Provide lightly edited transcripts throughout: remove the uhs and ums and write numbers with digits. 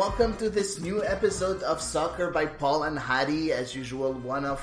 welcome to this new episode of Soccer by Paul and Hady. As usual, one of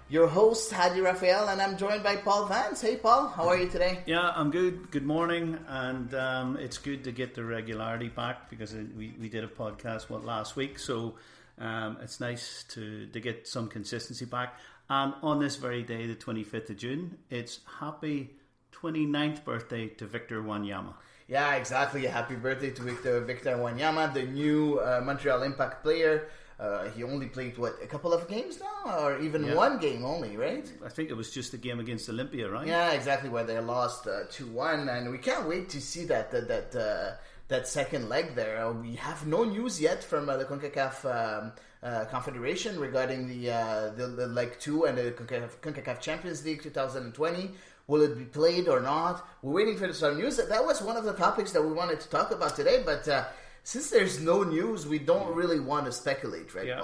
your hosts, Hady Raphael, and I'm joined by Paul Vance. Hey Paul, how are you today? Yeah, I'm good. Good morning, and it's good to get the regularity back because we did a podcast last week, so it's nice to get some consistency back. And on this very day, the 25th of June, it's happy 29th birthday to Victor Wanyama. Yeah, exactly. Happy birthday to Victor Wanyama, the new Montreal Impact player. He only played, a couple of games now? Or even one game only, right? I think it was just a game against Olympia, right? Yeah, exactly, where they lost 2-1. And we can't wait to see that second leg there. We have no news yet from the CONCACAF Confederation regarding the Leg 2 and the CONCACAF Champions League 2020. Will it be played or not? We're waiting for some news. That was one of the topics that we wanted to talk about today, but since there's no news, we don't really want to speculate, right? Yeah,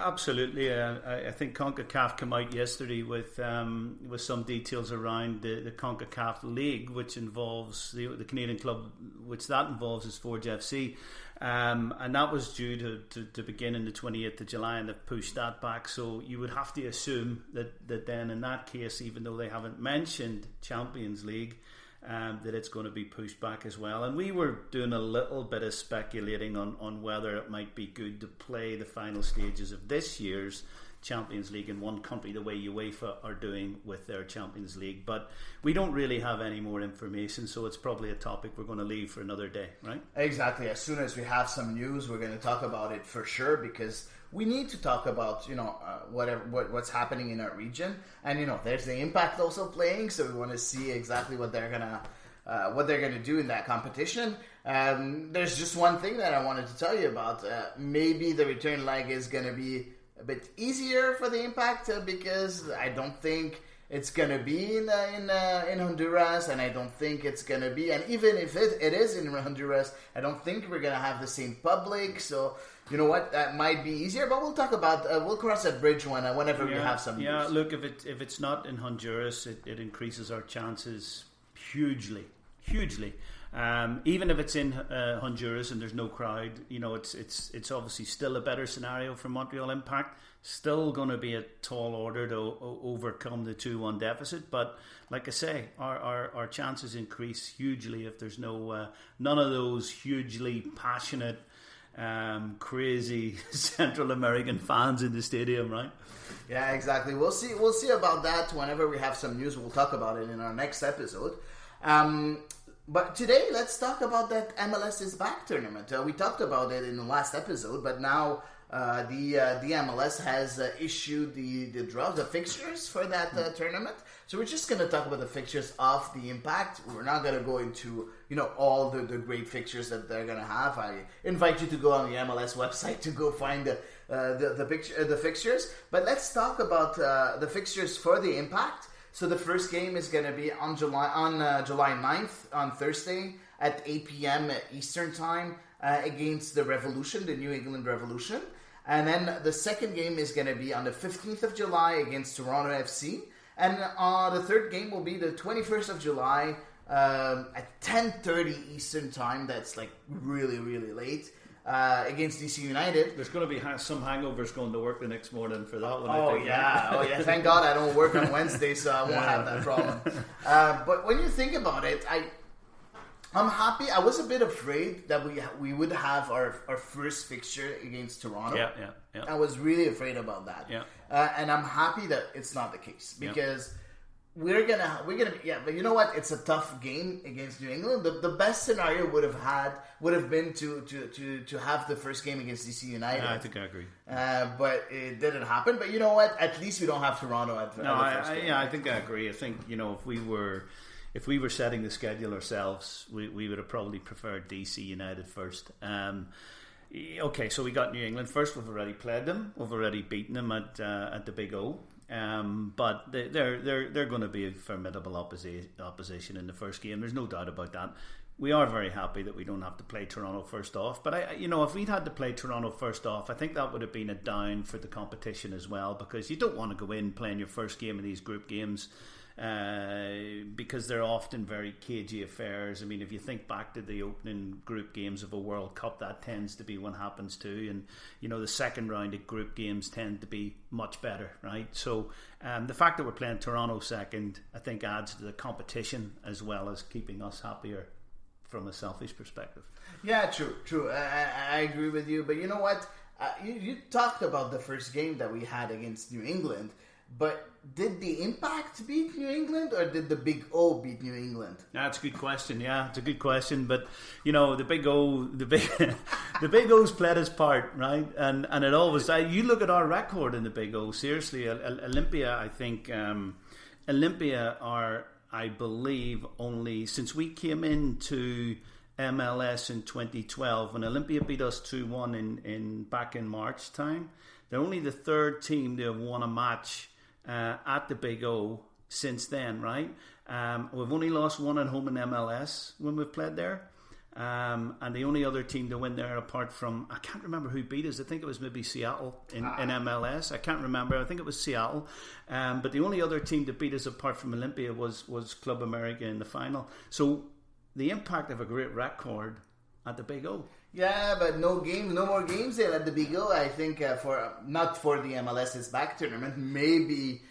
absolutely. I think CONCACAF came out yesterday with some details around the CONCACAF League, which involves the Canadian club, which that involves is Forge FC. And that was due to begin in the 28th of July, and they've pushed that back. So you would have to assume that then in that case, even though they haven't mentioned Champions League, that it's going to be pushed back as well. And we were doing a little bit of speculating on whether it might be good to play the final stages of this year's Champions League in one country, the way UEFA are doing with their Champions League. But we don't really have any more information, so it's probably a topic we're going to leave for another day, right? Exactly. As soon as we have some news, we're going to talk about it for sure, because we need to talk about what's happening in our region, and there's the Impact also playing, so we want to see exactly what they're gonna do in that competition. There's just one thing that I wanted to tell you about. Maybe the return leg is gonna be a bit easier for the Impact because I don't think it's gonna be in Honduras, and I don't think it's gonna be. And even if it is in Honduras, I don't think we're gonna have the same public. So you know what, that might be easier. But we'll talk about we'll cross that bridge whenever we have some news. Yeah, look, if it's not in Honduras, it increases our chances hugely. Even if it's in Honduras and there's no crowd, it's obviously still a better scenario for Montreal Impact. Still going to be a tall order to overcome the 2-1 deficit, but like I say, our chances increase hugely if there's none of those hugely passionate, crazy Central American fans in the stadium, right? Yeah, exactly. We'll see about that whenever we have some news. We'll talk about it in our next episode. But today, let's talk about that MLSisBack tournament. We talked about it in the last episode, but now the MLS has issued the fixtures for that tournament. So we're just going to talk about the fixtures of the Impact. We're not going to go into all the great fixtures that they're going to have. I invite you to go on the MLS website to go find the fixtures. But let's talk about the fixtures for the Impact. So the first game is going to be on July 9th, on Thursday at 8 p.m. Eastern Time against the Revolution, the New England Revolution. And then the second game is going to be on the 15th of July against Toronto FC. And the third game will be the 21st of July at 10:30 Eastern Time. That's like really, really late. Against DC United. There's going to be some hangovers going to work the next morning for that one. Oh yeah. Thank God I don't work on Wednesday, so I won't have that problem. But when you think about it, I'm happy. I was a bit afraid that we would have our first fixture against Toronto. Yeah. I was really afraid about that. Yeah. And I'm happy that it's not the case, because we're gonna but you know what? It's a tough game against New England. The best scenario would have been to have the first game against DC United. Yeah, I think I agree. But it didn't happen. But you know what? At least we don't have Toronto at the first game. I think I agree. I think if we were setting the schedule ourselves, we would have probably preferred DC United first. Okay, so we got New England first. We've already played them. We've already beaten them at the Big O. But they're going to be a formidable opposition in the first game. There's no doubt about that. we are very happy that we don't have to play Toronto first off. But if we'd had to play Toronto first off, I think that would have been a down for the competition as well, because you don't want to go in playing your first game of these group games. Because they're often very cagey affairs. I mean, if you think back to the opening group games of a World Cup, that tends to be what happens too. And the second round of group games tend to be much better, right? So the fact that we're playing Toronto second, I think, adds to the competition as well as keeping us happier from a selfish perspective. Yeah, true. I agree with you. But you know what? You talked about the first game that we had against New England. But did the Impact beat New England, or did the Big O beat New England? That's a good question. Yeah, it's a good question. But the Big O's played his part, right? And it always. You look at our record in the Big O. Seriously, Olympia. I think Olympia are, I believe, only since we came into MLS in 2012 when Olympia beat us 2-1 back in March time. They're only the third team to have won a match at the Big O since then, right? We've only lost one at home in MLS when we've played there. And the only other team to win there, apart from, I can't remember who beat us. I think it was maybe Seattle in MLS. I can't remember. I think it was Seattle. But the only other team to beat us apart from Olympia was Club America in the final. So the Impact of a great record at the Big O. Yeah, but no more games there at the Big O. I think not for the MLSisBack tournament. Maybe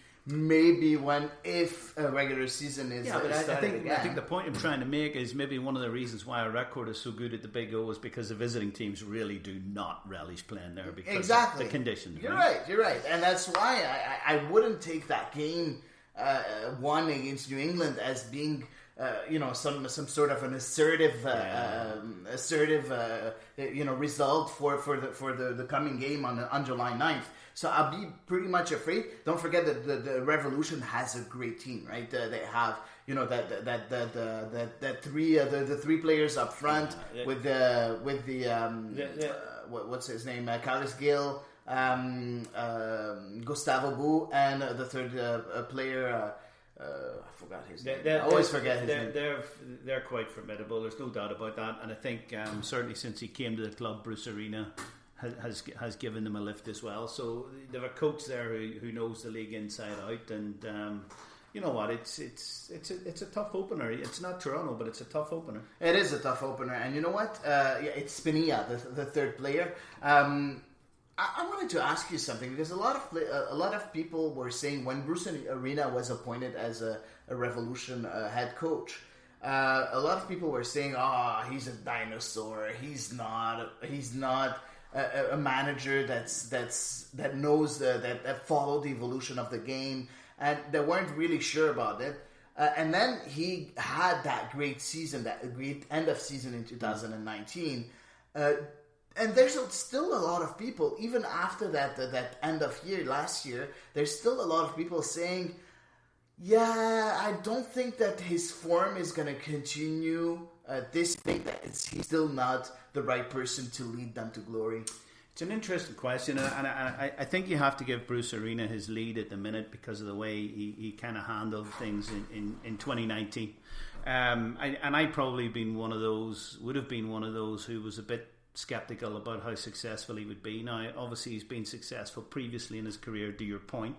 if a regular season is. Yeah, but I think the point I'm trying to make is maybe one of the reasons why our record is so good at the Big O is because the visiting teams really do not relish playing there because of the conditions. You're right, and that's why I wouldn't take that game one against New England as being. Some sort of an assertive result for the coming game on July 9th. So I'll be pretty much afraid. Don't forget that the Revolution has a great team, right? They have that three players up front with the what's his name, Carlos Gil, Gustavo Bu, and the third player. I forgot his name. I always forget his name. They're quite formidable. There's no doubt about that. And I think certainly since he came to the club, Bruce Arena has given them a lift as well. So they have a coach there who knows the league inside out. And you know what? It's a tough opener. It's not Toronto, but it's a tough opener. It is a tough opener. And you know what? It's Spinilla, the third player. I wanted to ask you something because a lot of people were saying when Bruce Arena was appointed as a Revolution head coach, a lot of people were saying, he's a dinosaur. He's not a manager that knows that followed the evolution of the game, and they weren't really sure about it. And then he had that great season, that great end of season in 2019. And there's still a lot of people, even after that end of year last year, there's still a lot of people saying, yeah, I don't think that his form is going to continue this big. He's still not the right person to lead them to glory. It's an interesting question, and I think you have to give Bruce Arena his lead at the minute because of the way he kind of handled things in 2019. And I probably would have been one of those who was a bit skeptical about how successful he would be. Now, obviously, he's been successful previously in his career, to your point.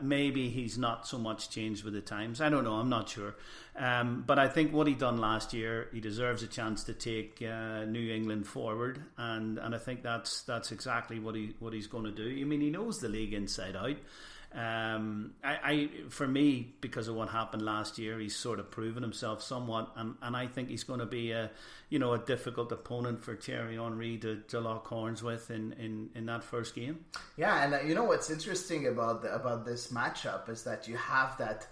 Maybe he's not so much changed with the times. I don't know. I'm not sure. But I think what he done last year, he deserves a chance to take New England forward, and I think that's exactly what he's going to do. I mean, he knows the league inside out. For me, because of what happened last year, he's sort of proven himself somewhat, and I think he's going to be a difficult opponent for Thierry Henry to lock horns with in that first game. Yeah, and you know what's interesting about this matchup is that you have that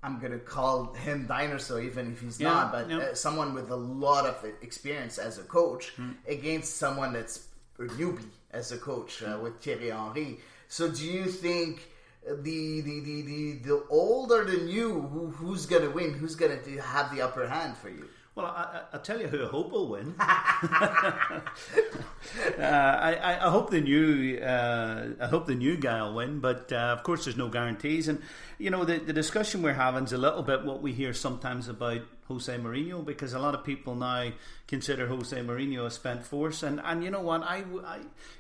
I'm going to call him dinosaur, even if he's not, but someone with a lot of experience as a coach against someone that's a newbie as a coach with Thierry Henry. So do you think the old or the new, who's going to win? Who's going to have the upper hand for you? Well, I'll tell you who I hope will win. I hope the new guy will win, but of course there's no guarantees. And the discussion we're having is a little bit what we hear sometimes about Jose Mourinho, because a lot of people now consider Jose Mourinho a spent force, and you know what,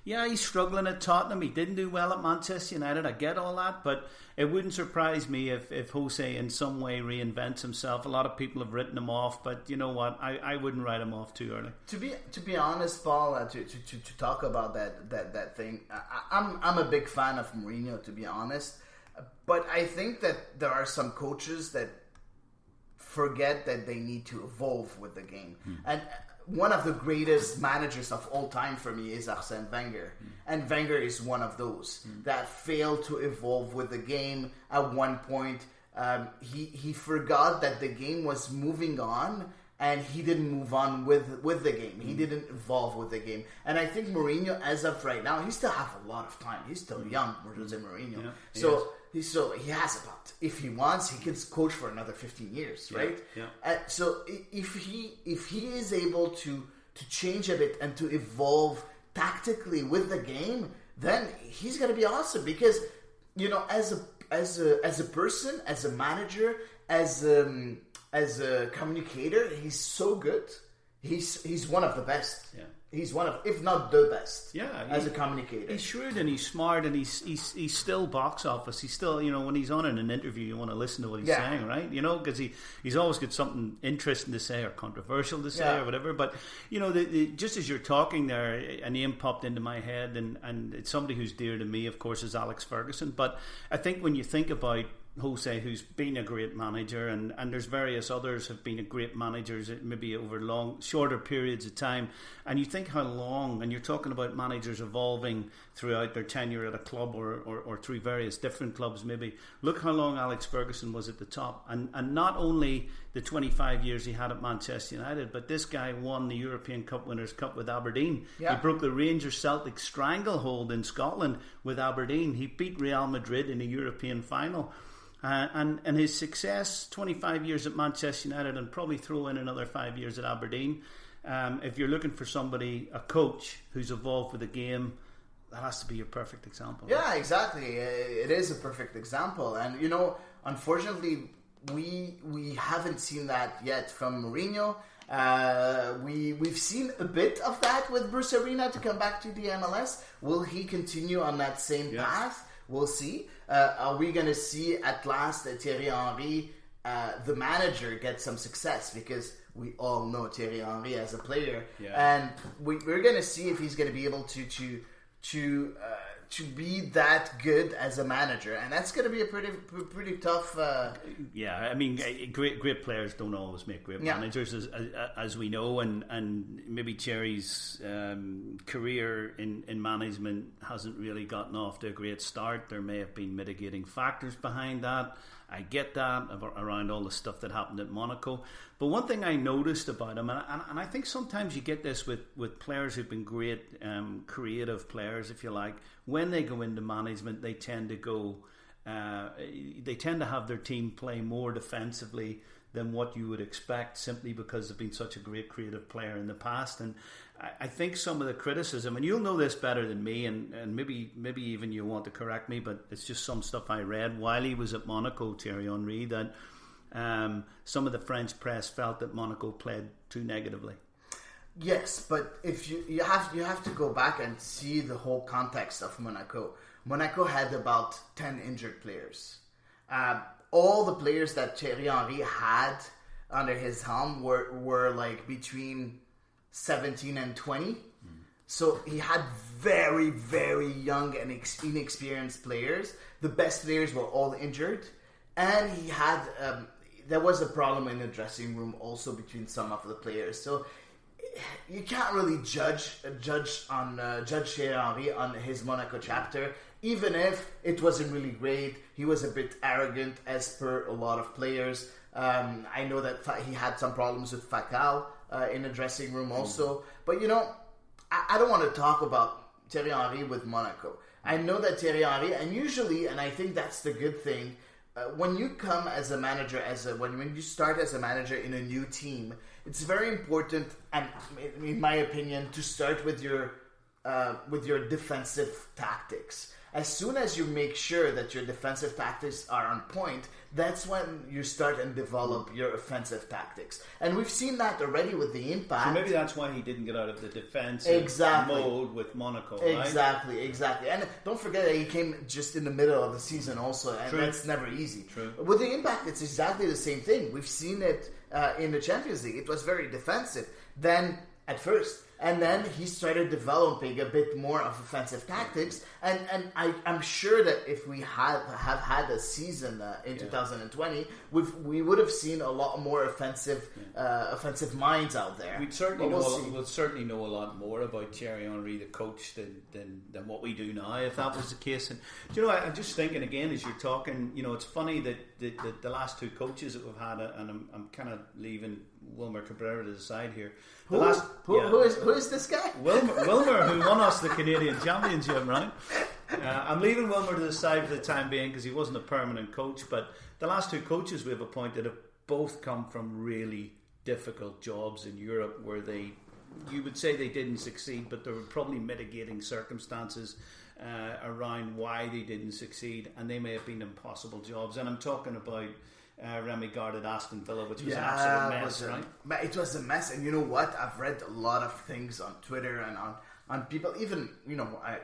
yeah, he's struggling at Tottenham. He didn't do well at Manchester United. I get all that, but it wouldn't surprise me if Jose in some way reinvents himself. A lot of people have written him off, but you know what, I wouldn't write him off too early. To be honest, Paul, to talk about that thing, I'm a big fan of Mourinho, to be honest, but I think that there are some coaches that forget that they need to evolve with the game. And one of the greatest managers of all time for me is Arsène Wenger. And Wenger is one of those that failed to evolve with the game. At one point, he forgot that the game was moving on, and he didn't move on with the game. He didn't evolve with the game. And I think Mourinho, as of right now, he still has a lot of time. He's still young, Jose Mourinho. Yeah, so he has about, if he wants, he can coach for another 15 years, right? Yeah. So if he is able to change a bit and to evolve tactically with the game, then he's going to be awesome. Because, you know, as a person, as a manager, as a communicator, he's so good. He's one of the best. Yeah. He's one of, if not the best, as a communicator. He's shrewd and he's smart, and he's still box office. He's still, you know, when he's on in an interview, you want to listen to what he's saying, right? You know, because he's always got something interesting to say or controversial to say or whatever. But, you know, just as you're talking there, a name popped into my head, and it's somebody who's dear to me, of course, is Alex Ferguson. But I think when you think about Jose, who's been a great manager, and there's various others have been a great managers, maybe over shorter periods of time, and you think how long, and you're talking about managers evolving throughout their tenure at a club or through various different clubs. Maybe look how long Alex Ferguson was at the top, and not only the 25 years he had at Manchester United, but this guy won the European Cup Winners' Cup with Aberdeen. He broke the Rangers Celtic stranglehold in Scotland with Aberdeen. He beat Real Madrid in a European final. And his success, 25 years at Manchester United, and probably throw in another 5 years at Aberdeen. If you're looking for somebody, a coach who's evolved with the game, that has to be your perfect example. Yeah, exactly. It is a perfect example. And, you know, unfortunately, we haven't seen that yet from Mourinho. We've seen a bit of that with Bruce Arena to come back to the MLS. Will he continue on that same path? We'll see. Are we going to see at last that Thierry Henry, the manager, get some success? Because we all know Thierry Henry as a player, and we're going to see if he's going to be able to be that good as a manager, and that's going to be a pretty tough. I mean, great players don't always make great managers, as we know, and maybe Thierry's career in management hasn't really gotten off to a great start. There may have been mitigating factors behind that. I get that around all the stuff that happened at Monaco. But one thing I noticed about him, and I think sometimes you get this with players who've been great creative players, if you like, when they go into management, they tend to have their team play more defensively than what you would expect, simply because they've been such a great creative player in the past. And I think some of the criticism, and you'll know this better than me, and maybe even you want to correct me, but it's just some stuff I read while he was at Monaco, Thierry Henry, that some of the French press felt that Monaco played too negatively. Yes, but if you have to go back and see the whole context of Monaco. Monaco had about 10 injured players. All the players that Thierry Henry had under his helm were like between 17 and 20. So he had very, very young and inexperienced players. The best players were all injured. And he had there was a problem in the dressing room also between some of the players. So you can't really judge Thierry Henry on his Monaco chapter, even if it wasn't really great. He was a bit arrogant, as per a lot of players. I know that he had some problems with Falcao in the dressing room also. But you know, I don't want to talk about Thierry Henry with Monaco. I know that Thierry Henry, and usually, and I think that's the good thing, when you come as a manager, when you start as a manager in a new team, it's very important, and in my opinion, to start with your defensive tactics. as soon as you make sure that your defensive tactics are on point, that's when you start and develop your offensive tactics. And we've seen that already with the Impact. So maybe that's why he didn't get out of the defensive mode with Monaco, right? Exactly. And don't forget that he came just in the middle of the season also, and that's never easy. True. With the Impact, it's exactly the same thing. We've seen it in the Champions League. It was very defensive then at first. And then he started developing a bit more of offensive tactics. And I'm sure that if we have had a season in 2020, we would have seen a lot more offensive minds out there. We'll certainly know a lot more about Thierry Henry, the coach, than what we do now, if that was the case. And do you know, I'm just thinking again as you're talking, it's funny that the last two coaches that we've had, and I'm kind of leaving Wilmer Cabrera to the side here. Who is this guy? Wilmer, who won us the Canadian Championship, right? I'm leaving Wilmer to the side for the time being because he wasn't a permanent coach. But the last two coaches we've appointed have both come from really difficult jobs in Europe where you would say they didn't succeed, but there were probably mitigating circumstances around why they didn't succeed, and they may have been impossible jobs. And I'm talking about Remy Gard at Aston Villa, which was an absolute mess, right? It was a mess, and you know what? I've read a lot of things on Twitter and on people. Even I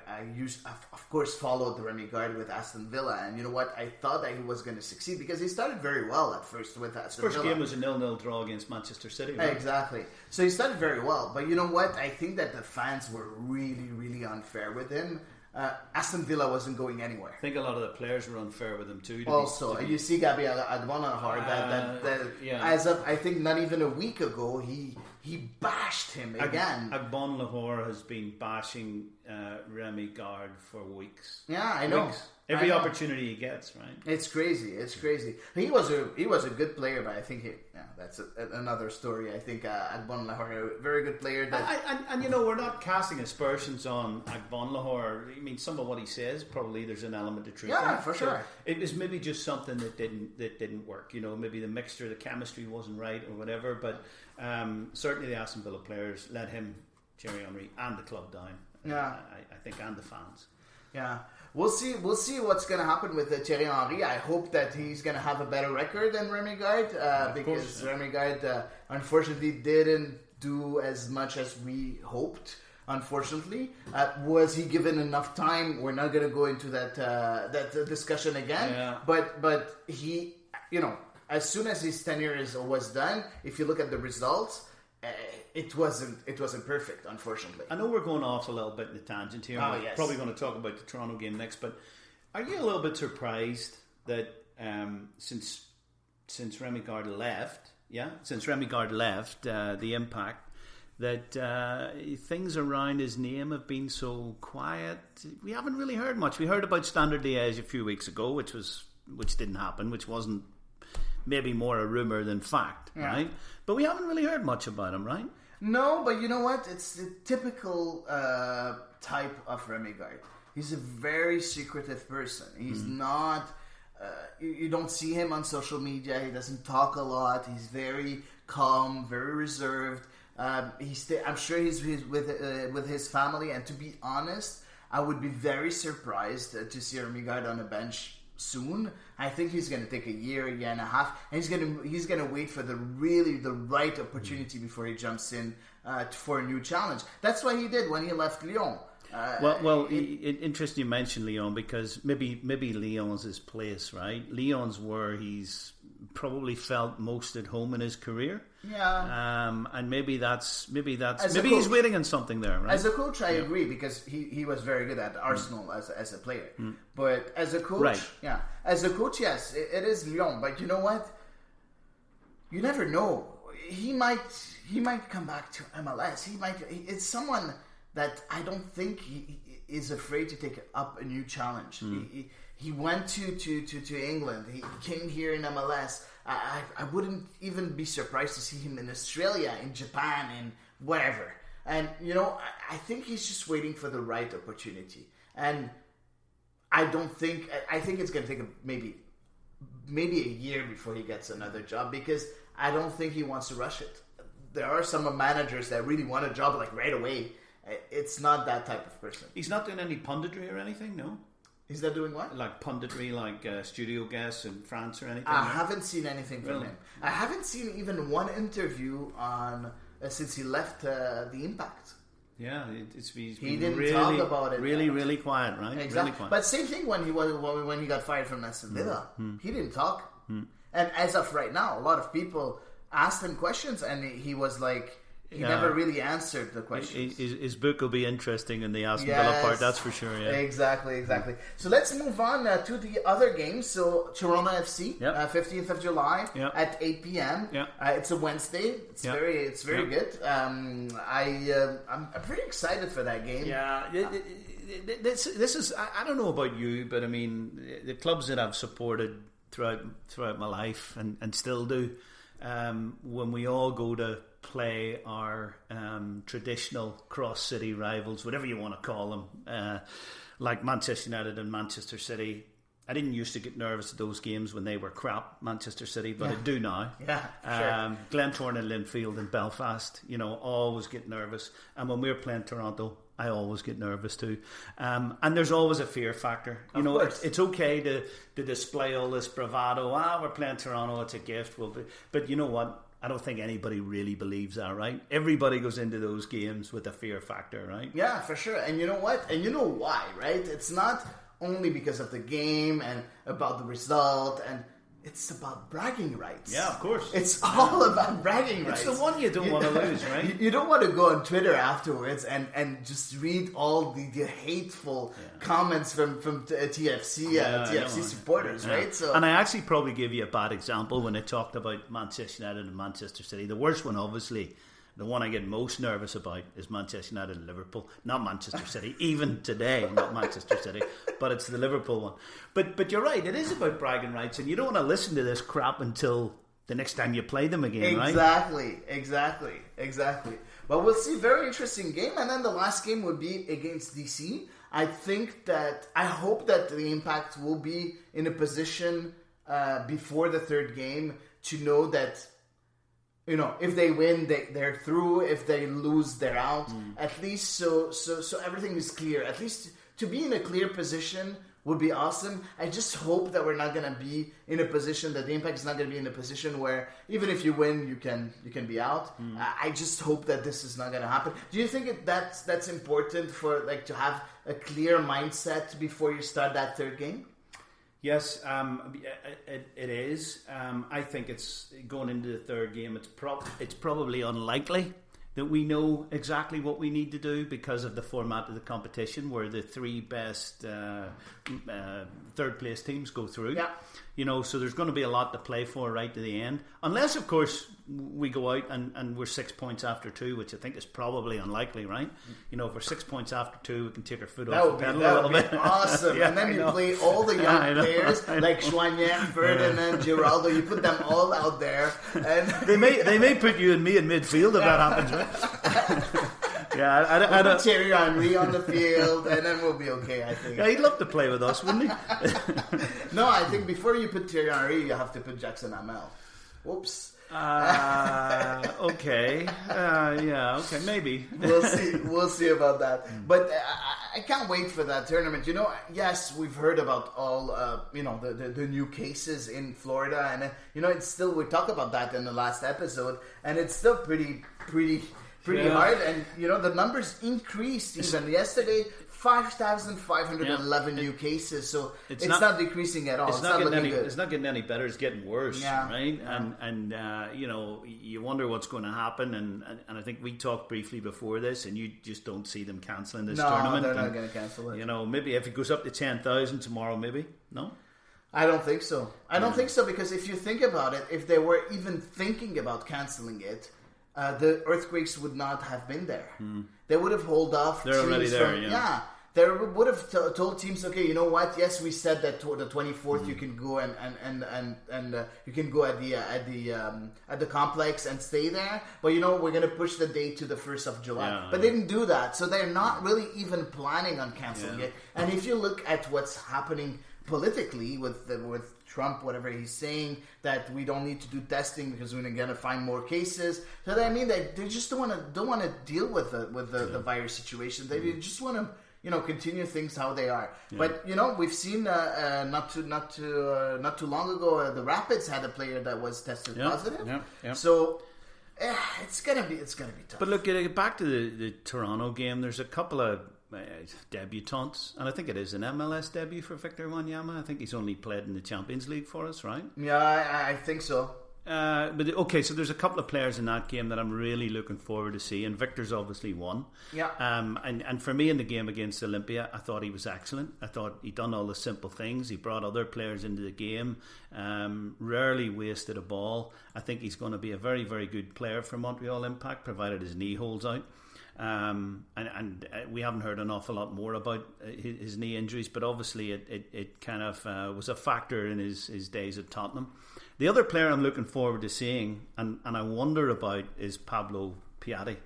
of course followed the Remy Gard with Aston Villa, and you know what? I thought that he was going to succeed because he started very well at first with Aston Villa. First game was a 0-0 draw against Manchester City, right? Exactly. So he started very well, but you know what? I think that the fans were really, really unfair with him. Aston Villa wasn't going anywhere. I think a lot of the players were unfair with him too. You see Gabriel Agbonlahor as of I think not even a week ago he bashed him again. Agbonlahor has been bashing Remy Gard for weeks. Yeah, I know. Every opportunity he gets, right? It's crazy. He was a good player, but I think that's another story. I think Agbonlahor, a very good player. And we're not casting aspersions on Agbonlahor. I mean, some of what he says, probably there's an element of truth. Yeah, for sure. It was maybe just something that didn't work. Maybe the mixture, the chemistry wasn't right or whatever. But certainly the Aston Villa players let him, Thierry Henry, and the club down. Yeah, I think, and the fans. Yeah. We'll see what's going to happen with Thierry Henry. I hope that he's going to have a better record than Remy Gard because Remy Gard unfortunately didn't do as much as we hoped. Unfortunately, was he given enough time? We're not going to go into that discussion again. Yeah. But he, as soon as his tenure was done, if you look at the results. It wasn't perfect, unfortunately. I know we're going off a little bit in the tangent here. We're probably going to talk about the Toronto game next, but are you a little bit surprised that since Remy Gard left, the Impact, that things around his name have been so quiet? We haven't really heard much. We heard about Standard Liège a few weeks ago, which didn't happen, which wasn't maybe more a rumour than fact, right? But we haven't really heard much about him, right? No, but you know what? It's the typical type of Remy Gard. He's a very secretive person. He's not... you don't see him on social media. He doesn't talk a lot. He's very calm, very reserved. I'm sure he's with his family. And to be honest, I would be very surprised to see Remy Gard on a bench soon. I think he's going to take a year and a half, and he's going to wait for the right opportunity before he jumps in for a new challenge. That's what he did when he left Lyon. Interesting you mention Lyon because maybe Lyon's his place, right? Lyon's where he's probably felt most at home in his career. Yeah. And maybe he's waiting on something there, right? As a coach, I agree because he was very good at Arsenal as a player. But as a coach, yes, it is Lyon. But you know what? You never know. He might come back to MLS. It's someone that I don't think he is afraid to take up a new challenge. He went to England. He came here in MLS. I wouldn't even be surprised to see him in Australia, in Japan, in wherever. And, I think he's just waiting for the right opportunity. And I think it's going to take maybe a year before he gets another job because I don't think he wants to rush it. There are some managers that really want a job like right away. It's not that type of person. He's not doing any punditry or anything, no? He's not doing what? Like punditry, like studio guests in France or anything? I haven't seen anything from him. I haven't seen even one interview on since he left the Impact. Yeah, he's he been didn't really, talk about it. Really quiet, right? Exactly. Really quiet. But same thing when he got fired from Aston Villa. He didn't talk. And as of right now, a lot of people asked him questions, and he was like, he never really answered the questions. His book will be interesting in the Aston Villa part, that's for sure. Yeah, exactly. So let's move on to the other games. So Toronto FC, 15th of July at 8 p.m. It's a Wednesday. It's very good. I'm pretty excited for that game. Yeah, this is. I don't know about you, but I mean, the clubs that I've supported throughout my life and still do. When we all go to play our traditional cross-city rivals, whatever you want to call them, like Manchester United and Manchester City. I didn't used to get nervous at those games when they were crap, Manchester City, but I do now. Yeah, sure. Glentoran and Linfield and Belfast, always get nervous. And when we're playing Toronto, I always get nervous too. And there's always a fear factor. It's okay to display all this bravado. We're playing Toronto, it's a gift. But you know what? I don't think anybody really believes that, right? Everybody goes into those games with a fear factor, right? Yeah, for sure. And you know what? And you know why, right? It's not only because of the game and about the result, and it's about bragging rights. Yeah, of course. It's all about bragging rights. It's the one you don't want to lose, right? You don't want to go on Twitter afterwards and just read all the hateful comments from TFC supporters, right? So, and I actually probably gave you a bad example when I talked about Manchester United and Manchester City. The worst one, obviously, the one I get most nervous about is Manchester United and Liverpool, not Manchester City. Even today, not Manchester City, but it's the Liverpool one. But you're right, it is about bragging rights, and you don't want to listen to this crap until the next time you play them again, right? Exactly. Well, we'll see. Very interesting game, and then the last game would be against DC. I hope that the Impact will be in a position before the third game to know that, if they win, they're through. If they lose, they're out. At least so everything is clear. At least to be in a clear position would be awesome. I just hope that we're not going to be in a position, that the Impact is not going to be in a position where even if you win, you can be out. I just hope that this is not going to happen. Do you think that's important for to have a clear mindset before you start that third game? Yes, it is. I think it's going into the third game. It's probably unlikely that we know exactly what we need to do because of the format of the competition, where the three best third place teams go through. Yeah. So there's going to be a lot to play for right to the end, unless of course we go out and we're 6 points after 2, which I think is probably unlikely, right? If we're 6 points after 2, we can take our foot off the pedal a little bit. Awesome. Yeah, and then you play all the young players like Schwanyek, Ferdinand, Giraldo. You put them all out there, and they may put you and me in midfield if that happens, right? Yeah, I don't. Put Thierry Henry on the field, and then we'll be okay, I think. Yeah, he'd love to play with us, wouldn't he? No, I think before you put Thierry Henry, you have to put Jackson Hamel. Whoops. Okay. Okay, maybe. We'll see about that. But I can't wait for that tournament. Yes, we've heard about all the new cases in Florida, and it's still, we talked about that in the last episode, and it's still pretty hard, and the numbers increased even yesterday. 5,511 new cases, so it's not decreasing at all. It's not getting any better. It's getting worse, right? Yeah. And you wonder what's going to happen. And I think we talked briefly before this, and you just don't see them cancelling this tournament. No, they're not going to cancel it. Maybe if it goes up to 10,000 tomorrow, maybe no. I don't think so. I don't think so, because if you think about it, if they were even thinking about cancelling it, the earthquakes would not have been there. They would have held off. They're already there. They would have told teams, okay, you know what? Yes, we said that the 24th you can go and you can go at the complex and stay there, but we're going to push the date to the 1st of July. But they didn't do that, so they're not really even planning on canceling it. And if you look at what's happening politically with Trump, whatever he's saying, that we don't need to do testing because we're going to find more cases. So they just don't want to deal with the virus situation. They just want to continue things how they are. Yeah. But we've seen not too long ago the Rapids had a player that was tested positive. Yeah. So it's gonna be tough. But look, back to the Toronto game. There's a couple of debutants, and I think it is an MLS debut for Victor Wanyama. I think he's only played in the Champions League for us, right? Yeah, I think so. But okay, so there's a couple of players in that game that I'm really looking forward to see, and Victor's obviously one. Yeah. And for me in the game against Olympia, I thought he was excellent. I thought he'd done all the simple things. He brought other players into the game. Rarely wasted a ball. I think he's going to be a very, very good player for Montreal Impact, provided his knee holds out. And we haven't heard an awful lot more about his knee injuries, but obviously it kind of was a factor in his days at Tottenham. The other player I'm looking forward to seeing, and I wonder about, is Pablo Piatti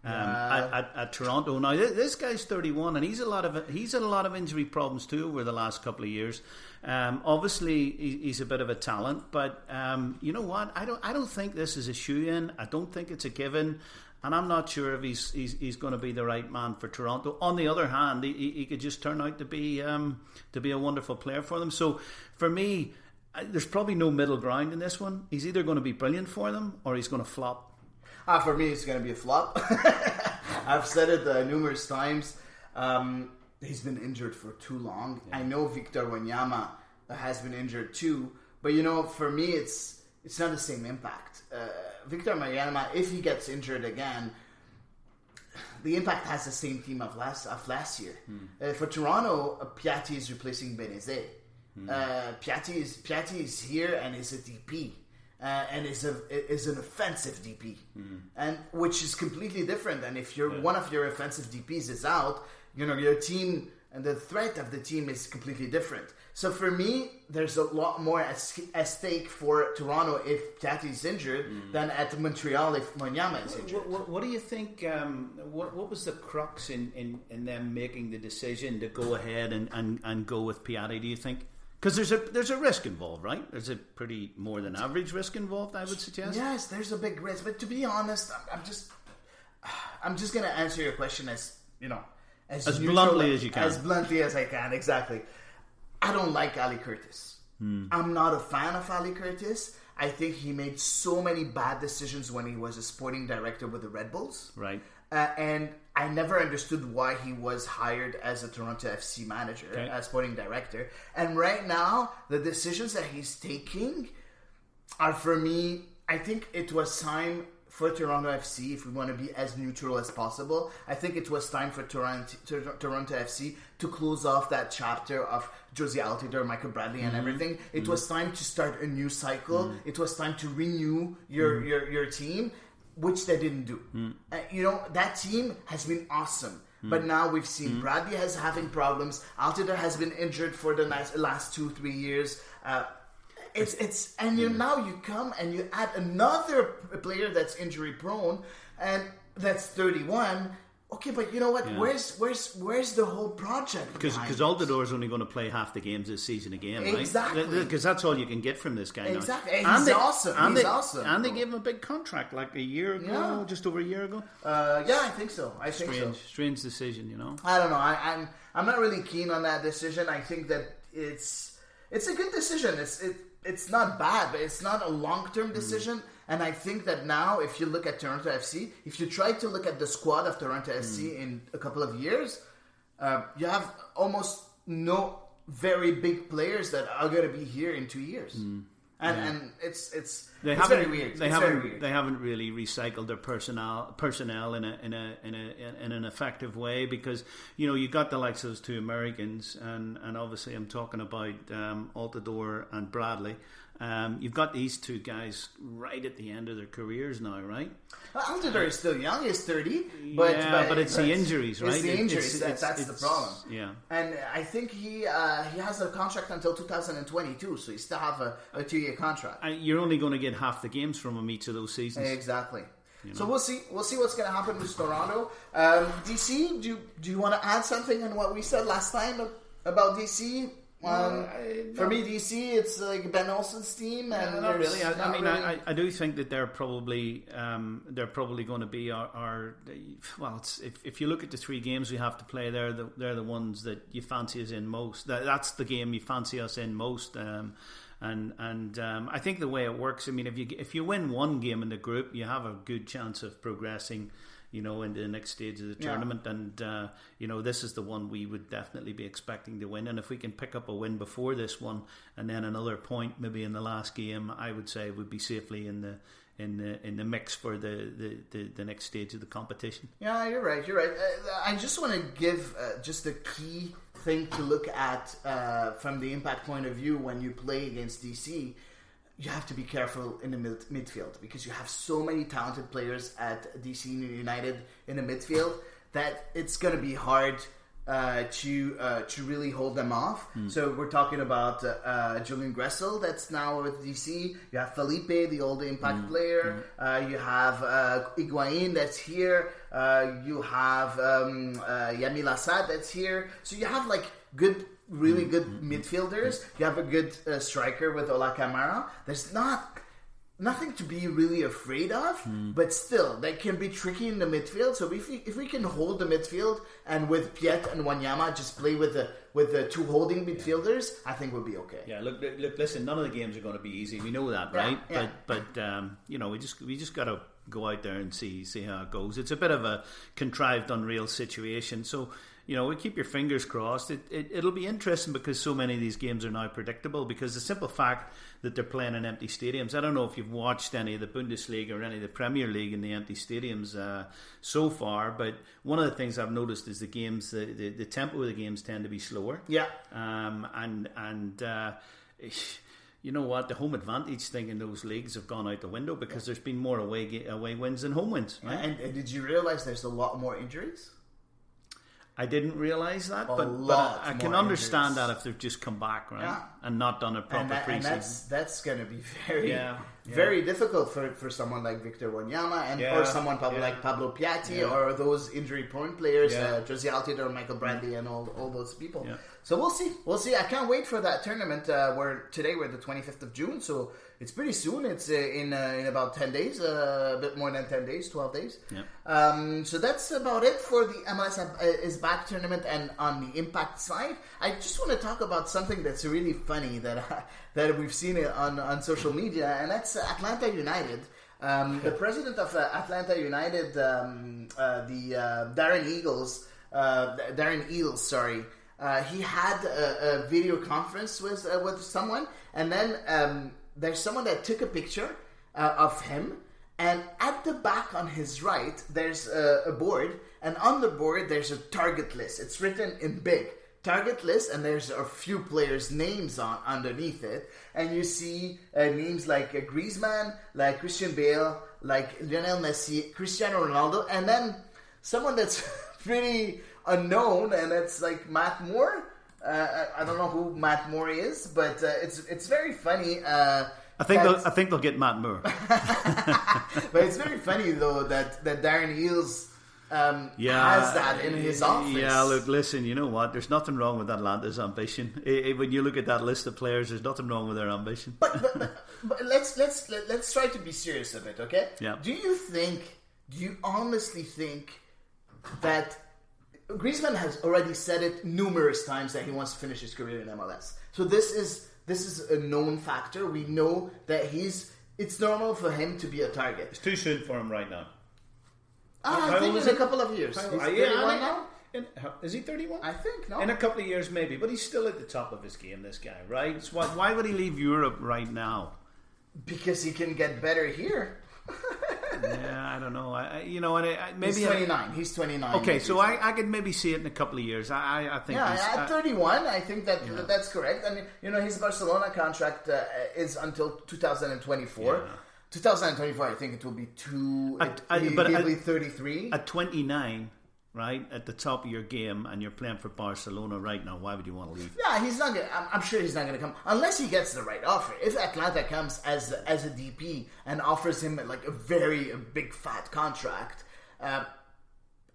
at Toronto. Now this guy's 31, and he's had a lot of injury problems too over the last couple of years. Obviously he's a bit of a talent, but you know what? I don't think this is a shoe-in. I don't think it's a given. And I'm not sure if he's going to be the right man for Toronto. On the other hand, he could just turn out to be a wonderful player for them. So for me, there's probably no middle ground in this one. He's either going to be brilliant for them or he's going to flop. For me, it's going to be a flop. I've said it numerous times. He's been injured for too long. Yeah. I know Victor Wanyama has been injured too, but for me, it's not the same impact. Victor Wanyama, if he gets injured again, the Impact has the same team of last year. For Toronto, Piatti is replacing Benezet. Piatti is here and is a DP, and is an offensive DP, and which is completely different. And if one of your offensive DPs is out, your team and the threat of the team is completely different. So for me, there's a lot more at stake for Toronto if Piatti is injured than at Montreal if Wanyama is injured. What do you think? What was the crux in them making the decision to go ahead and go with Piatti? Do you think? Because there's a risk involved, right? There's a pretty more than average risk involved, I would suggest. Yes, there's a big risk. But to be honest, I'm just going to answer your question as bluntly as you can. As bluntly as I can, exactly. I don't like Ali Curtis. I'm not a fan of Ali Curtis. I think he made so many bad decisions when he was a sporting director with the Red Bulls. Right. And I never understood why he was hired as a Toronto FC manager, as sporting director. And right now, the decisions that he's taking are, for me, I think it was time for Toronto FC, if we want to be as neutral as possible. I think it was time for Toronto FC to close off that chapter of Josie Altider, Michael Bradley, and everything. It was time to start a new cycle. It was time to renew your team, which they didn't do. That team has been awesome. But now we've seen Bradley has having problems. Altider has been injured for the last 2-3 years. Now you come and you add another player that's injury prone, and that's 31. Okay, but you know what? Yeah. Where's the whole project? Because Altidore only going to play half the games this season again, right? Exactly. Because that's all you can get from this guy. Exactly. Now. He's awesome. He's awesome. And they gave him a big contract like a year ago, just over a year ago. I think so. Strange decision, I don't know. I'm not really keen on that decision. I think that it's a good decision. It's not bad, but it's not a long-term decision. And I think that now, if you look at Toronto FC, if you try to look at the squad of Toronto FC in a couple of years, you have almost no very big players that are going to be here in 2 years. And it's very weird. They haven't really recycled their personnel in an effective way, because you got the likes of those two Americans, and obviously I'm talking about Altidore and Bradley. You've got these two guys right at the end of their careers now, right? Altidore is still young; he's 30. But it's the injuries, right? It's the injuries. That's the problem. Yeah. And I think he has a contract until 2022, so he still have a 2-year contract. You're only going to get half the games from him each of those seasons. Exactly. So we'll see. We'll see what's going to happen with Toronto. DC, do you want to add something on what we said last time about DC? For me, DC, it's like Ben Olsen's team, and not really. I do think that they're probably going to be our well. If you look at the 3 games we have to play, they're the ones that you fancy us in most. That's the game you fancy us in most. I think the way it works, I mean, if you win one game in the group, you have a good chance of progressing, into the next stage of the tournament. And this is the one we would definitely be expecting to win. And if we can pick up a win before this one, and then another point maybe in the last game, I would say we'd be safely in the mix for the next stage of the competition. Yeah, you're right. I just want to give just a key thing to look at from the impact point of view when you play against DC. You have to be careful in the midfield because you have so many talented players at DC United in the midfield that it's going to be hard to really hold them off. So we're talking about Julian Gressel, that's now with DC. You have Felipe, the old Impact player. You have Higuain, that's here. You have Yamil Assad, that's here. So you have like really good midfielders. You have a good striker with Ola Kamara. There's nothing to be really afraid of, but still, they can be tricky in the midfield. So if we can hold the midfield and with Piet and Wanyama just play with the 2 holding midfielders, I think we'll be okay. Yeah, look, listen, none of the games are going to be easy. We know that, right? Yeah. But we just got to go out there and see how it goes. It's a bit of a contrived, unreal situation. So, we keep your fingers crossed. It'll be interesting because so many of these games are now predictable because the simple fact that they're playing in empty stadiums. I don't know if you've watched any of the Bundesliga or any of the Premier League in the empty stadiums so far, but one of the things I've noticed is the games, the tempo of the games tend to be slower. Yeah. You know what? The home advantage thing in those leagues have gone out the window because there's been more away wins than home wins. Right? And did you realize there's a lot more injuries? I didn't realise that, but I can understand that if they've just come back, right, and not done a proper pre-season. And that's going to be very difficult for someone like Victor Wanyama or someone probably like Pablo Piatti or those injury-prone players, Josie Altidore or Michael Bradley and all those people. Yeah. So we'll see. I can't wait for that tournament. Today we're the 25th of June, so it's pretty soon. It's in about 10 days, a bit more than 10 days, 12 days. Yeah. So that's about it for the MLSisBack tournament. And on the Impact side, I just want to talk about something that's really funny that we've seen on social media, and that's Atlanta United. The president of Atlanta United, Darren Eales, sorry. He had a video conference with someone, and then there's someone that took a picture of him, and at the back on his right there's a board, and on the board there's a target list. It's written in big, target list, and there's a few players' names underneath it, and you see names like Griezmann, like Christian Bale, like Lionel Messi, Cristiano Ronaldo, and then someone that's pretty unknown, and it's like Matt Moore. I don't know who Matt Moore is, but it's very funny. I think they'll get Matt Moore. But it's very funny though that Darren Eales has that in his office. Yeah, look, listen, you know what? There's nothing wrong with Atlanta's ambition. When you look at that list of players, there's nothing wrong with their ambition. But let's try to be serious a bit, okay? Yeah. Do you honestly think that Griezmann has already said it numerous times that he wants to finish his career in MLS? So this is a known factor. We know that it's normal for him to be a target. It's too soon for him right now. I think in a couple of years. He's 31 now? Is he 31? I think, no. In a couple of years, maybe. But he's still at the top of his game, this guy, right? So why would he leave Europe right now? Because he can get better here. Yeah, I don't know. Maybe he's 29. He's 29. Okay, so I could maybe see it in a couple of years. I think. Yeah, at 31, I think that's correct. And his Barcelona contract is until 2024. Yeah. 2024, I think it will be he'll be 33. At 29, right, at the top of your game, and you're playing for Barcelona right now, why would you want to leave? Yeah, he's not gonna. I'm sure he's not going to come unless he gets the right offer. If Atlanta comes as a DP and offers him like a big fat contract,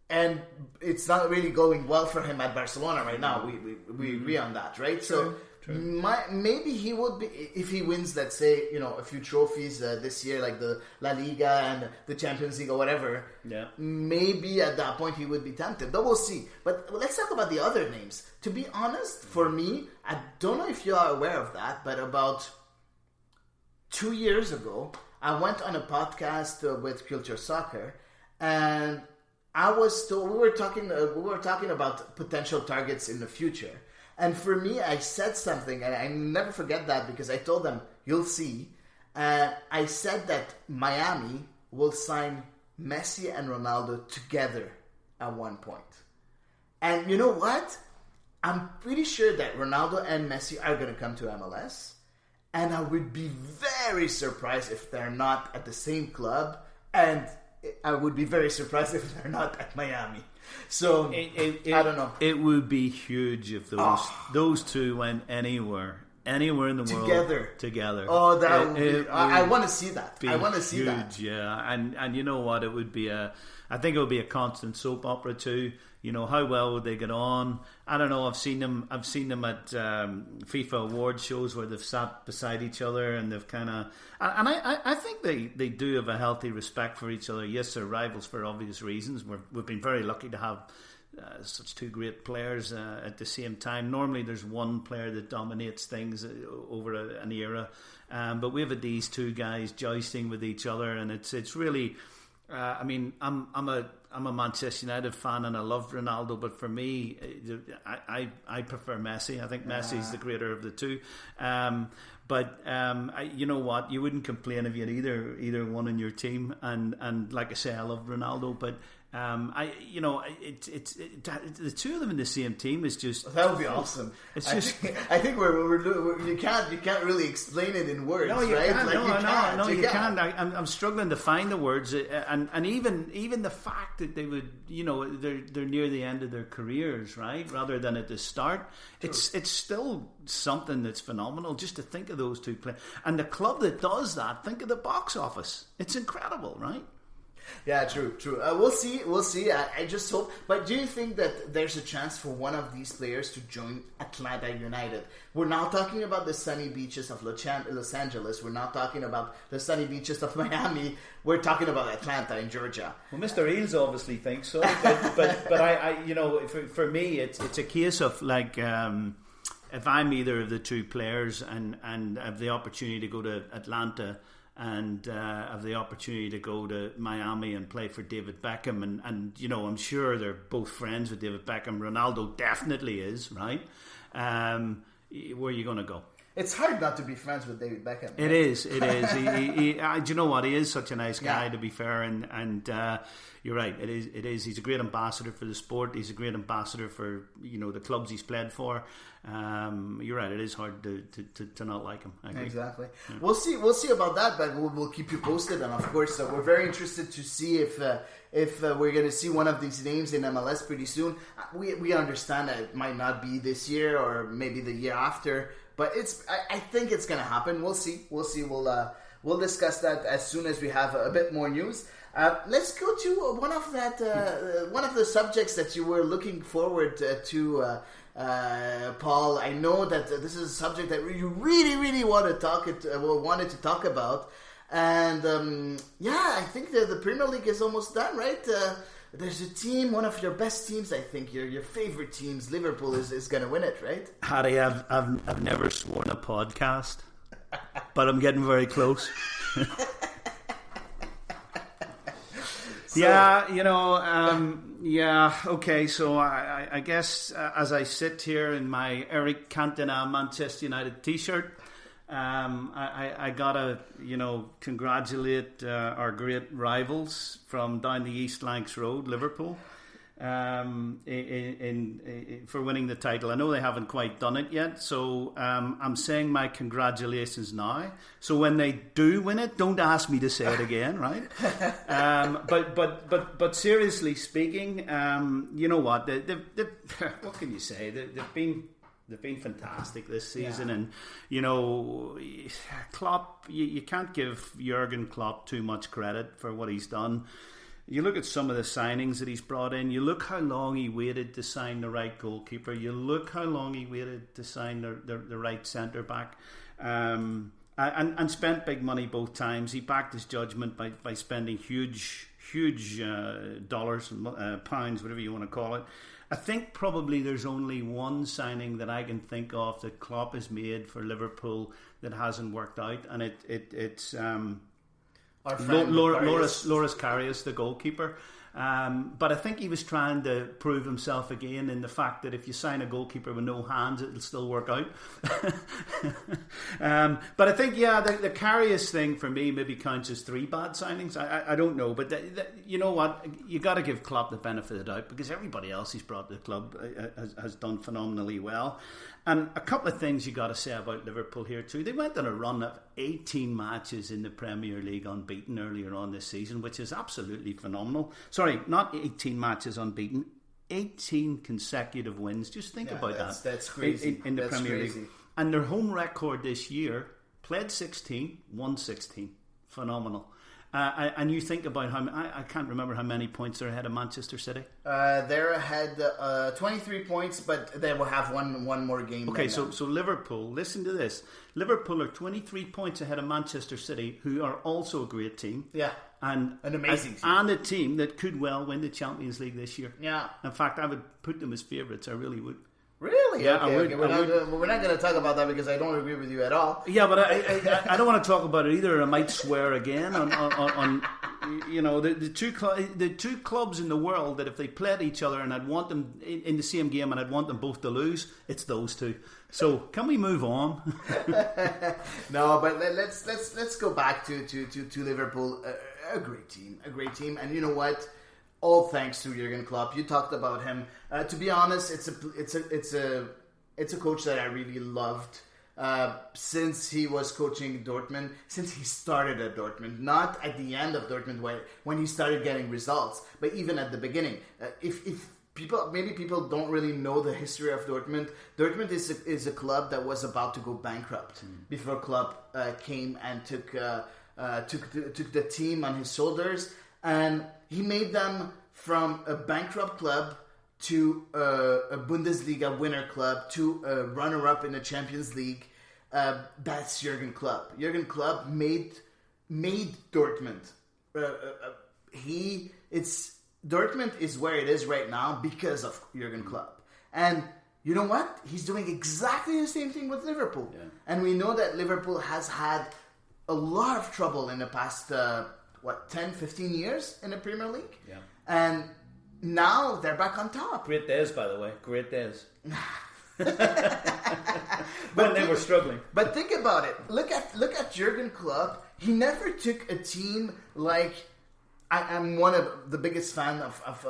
and it's not really going well for him at Barcelona right now, we agree on that, right? So Maybe he would be if he wins, let's say, a few trophies this year, like the La Liga and the Champions League or whatever. Yeah. Maybe at that point he would be tempted, but we'll see. But let's talk about the other names. To be honest, for me, I don't know if you are aware of that, but about 2 years ago, I went on a podcast with Culture Soccer, and I was told we were talking about potential targets in the future. And for me, I said something, and I never forget that because I told them, you'll see. I said that Miami will sign Messi and Ronaldo together at one point. And you know what? I'm pretty sure that Ronaldo and Messi are going to come to MLS. And I would be very surprised if they're not at the same club. And I would be very surprised if they're not at Miami. So, I don't know. It would be huge if those two went anywhere in the world together. Oh, that would be, I want to see that. I want to see huge, that. Yeah. And you know what? It would be I think it would be a constant soap opera too. How well would they get on? I don't know. I've seen them at FIFA award shows where they've sat beside each other and they've kind of. And I think they do have a healthy respect for each other. Yes, they're rivals for obvious reasons. We've been very lucky to have such two great players at the same time. Normally, there's one player that dominates things over an era, but we have these two guys jousting with each other, and it's really. I'm a Manchester United fan and I love Ronaldo, but for me, I prefer Messi. I think Messi's the greater of the two. But you know what? You wouldn't complain if you had either one in your team. And like I say, I love Ronaldo, but the two of them in the same team is just that would be awesome. It's I think we're you can't really explain it in words. No, you right? can't. You can't. I'm struggling to find the words, and even the fact that they would, they're near the end of their careers, right, rather than at the start. True. It's still something that's phenomenal just to think of those two players, and the club that does that. Think of the box office. It's incredible, right? Yeah, true. We'll see. I just hope. But do you think that there's a chance for one of these players to join Atlanta United? We're now talking about the sunny beaches of Los Angeles. We're not talking about the sunny beaches of Miami. We're talking about Atlanta in Georgia. Well, Mr. Eels obviously thinks so, but I for me, it's a case of like. If I'm either of the two players and have the opportunity to go to Atlanta and have the opportunity to go to Miami and play for David Beckham, and I'm sure they're both friends with David Beckham. Ronaldo definitely is, right? Where are you going to go? It's hard not to be friends with David Beckham. Right? It is. Do you know what? He is such a nice guy, to be fair, and you're right. It is. He's a great ambassador for the sport. He's a great ambassador for the clubs he's played for. You're right. It is hard to not like him. I agree. Exactly. Yeah. We'll see about that, but we'll keep you posted. And of course, we're very interested to see if we're going to see one of these names in MLS pretty soon. We understand that it might not be this year or maybe the year after. But I think it's going to happen. We'll see. We'll discuss that as soon as we have a bit more news. Let's go to one of the subjects that you were looking forward to, Paul. I know that this is a subject that you really wanted to talk about, and I think that the Premier League is almost done, right? There's a team, one of your best teams, I think, your favorite teams, Liverpool, is going to win it, right? Hady, I've never sworn a podcast, but I'm getting very close. Okay, so I guess as I sit here in my Eric Cantona Manchester United t-shirt, I gotta congratulate our great rivals from down the East Lancs Road, Liverpool, for winning the title. I know they haven't quite done it yet, so I'm saying my congratulations now. So when they do win it, don't ask me to say it again, right? But seriously speaking, you know what? What can you say? They've been fantastic this season, and Klopp. You can't give Jurgen Klopp too much credit for what he's done. You look at some of the signings that he's brought in. You look how long he waited to sign the right goalkeeper. You look how long he waited to sign the right centre back, and spent big money both times. He backed his judgment by spending huge dollars and pounds, whatever you want to call it. I think probably there's only one signing that I can think of that Klopp has made for Liverpool that hasn't worked out, and it's our friend Loris Karius, the goalkeeper. But I think he was trying to prove himself again in the fact that if you sign a goalkeeper with no hands, it'll still work out. But I think, the Karius thing for me maybe counts as 3 bad signings. I don't know. But you know what? You got to give Klopp the benefit of the doubt, because everybody else he's brought to the club has done phenomenally well. And a couple of things you got to say about Liverpool here too. They went on a run of 18 matches in the Premier League unbeaten earlier on this season, which is absolutely phenomenal. Sorry, not 18 matches unbeaten, 18 consecutive wins. Just think about that. That's crazy. In the Premier League. And their home record this year, played 16, won 16. Phenomenal. And you think about how I can't remember how many points they're ahead of Manchester City. They're ahead 23 points, but they will have one more game. Okay, so Liverpool, listen to this. Liverpool are 23 points ahead of Manchester City, who are also a great team. Yeah, and an amazing team. And a team that could well win the Champions League this year. Yeah. In fact, I would put them as favourites. I really would. Really? Yeah, okay. We're not going to talk about that because I don't agree with you at all. Yeah, but I don't want to talk about it either. I might swear again on the two clubs in the world that if they played each other and I'd want them in the same game and I'd want them both to lose, it's those two. So can we move on? No, but let's go back to Liverpool. A great team, and you know what? All thanks to Jurgen Klopp. You talked about him. To be honest, it's a coach that I really loved since he was coaching Dortmund. Since he started at Dortmund, not at the end of Dortmund when he started getting results, but even at the beginning. If people don't really know the history of Dortmund. Dortmund is a club that was about to go bankrupt before Klopp came and took the team on his shoulders. And he made them from a bankrupt club to a Bundesliga winner club to a runner-up in the Champions League. That's Jurgen Klopp. Jurgen Klopp made Dortmund. Dortmund is where it is right now because of Jurgen Klopp. And you know what? He's doing exactly the same thing with Liverpool. Yeah. And we know that Liverpool has had a lot of trouble in the past 10, 15 years in the Premier League. Yeah. And now they're back on top. Great days, by the way. Great days. When they were struggling. But think about it. Look at Jurgen Klopp. He never took a team like... I'm one of the biggest fan of